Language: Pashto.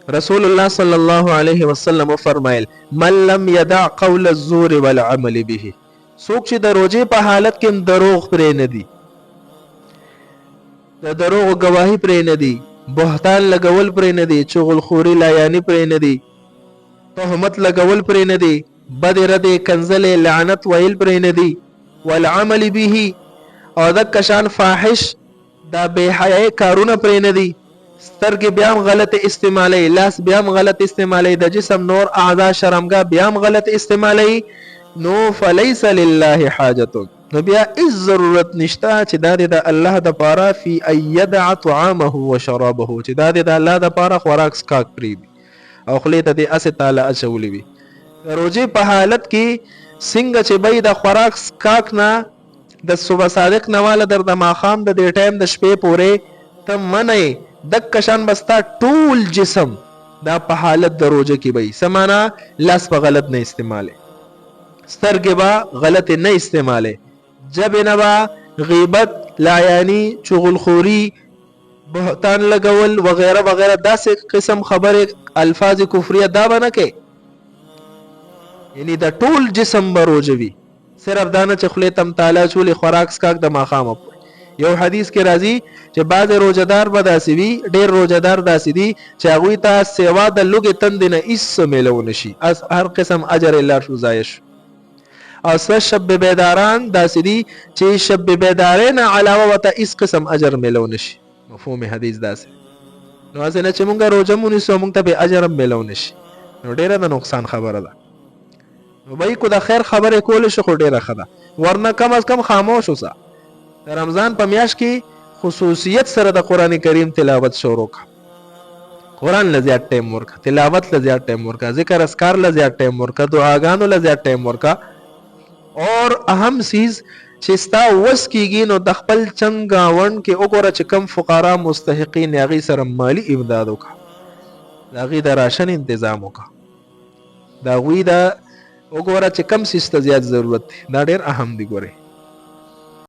رسول الله صلی الله علیه وسلم فرمایل من لم يدع قول الزور والعمل به، څوک چې د روزې په حالت کې دروغ پرې نه دی، د دروغ گواهی پرې نه دی، بهتان لګول پرې نه دی، چغلخوري لایانی پرې نه دی، تهمت لګول پرې نه دی، بد رد کنزل لعنت ویل پرې نه دی، والعمل به او د کشان فاحش دا بے حیاي کارونه پرې نه دي، سترګې بیا هم غلط استعمالي، لاس بیا هم غلط استعمالي، د جسم نور اعضاء شرمګاه بیا هم غلط استعمالي، نو فليس لله حاجت، نو بیا هیڅ ضرورت نشته چې دا د الله د پاره فی ایدع طعامه وشرابه، چې دا د الله د پاره خوراک سکاک پریږدي او خلی ته د اسه تعالی اچولې وي. روزه په حالت کې څنګه چې بې د خوراک سکاک نه د صبح صادق نواله در د ماخام د دې ټایم د شپې پورې ته منې د کشان بستا ټول جسم دا په حالت د روزه کې وي، سمانا لاس په غلط نه استعماله، سترګې با غلط نه استعماله، جبه نه با غیبت لایانی چغلخوري بهتان لګول وغیرہ وغیرہ داسې قسم خبره الفاظ کفریه دا بنه کې، یعنی د ټول جسم بروجوي، صرف دانه چې خلی تم تعالی چولې خوراک سکاک د ماخامه. یو حدیث کې راځي چې بعض روزدار به داسې وي، ډېر روزدار داسې دي چې هغوی ته سوا د لوږې تندې نه هېڅ میلو نشي، هر قسم اجر الله شو ضایع شو. او څه شب بیداران داسې دي چې شب بیدارۍ نه علاوه ورته هېڅ قسم اجر میلو نشي. مفهوم حدیث داسې نو هسې نه چې مونږ روژه ونیسو مونږ ته به اجر هم میلو نشي، نو ډېره د نقصان خبره ده. نو بای کو د خیر خبرې کول شي خو ډیره ښه ده، ورنه کم از کم خاموش اوسه. د رمضان په میاشت کې خصوصیت سره د قران کریم تلاوت شروع کړه، قران له زیات ټیم ورکړه، تلاوت له زیات ټیم ورکړه، ذکر اذکار له زیات ټیم ورکړه، دعاګانو له زیات ټیم ورکړه، اور اهم چیز چې ستا وس کیږي نو د خپل چنګ گاوند کې وګوره چې کم فقرا مستحقین هغې سره مالی امداد وکړه، د هغې د راشن انتظام وکړه، د هغوی د وګوره چې کم سیس ته زیات ضرورت دی، دا ډېر اهم دی. ګورئ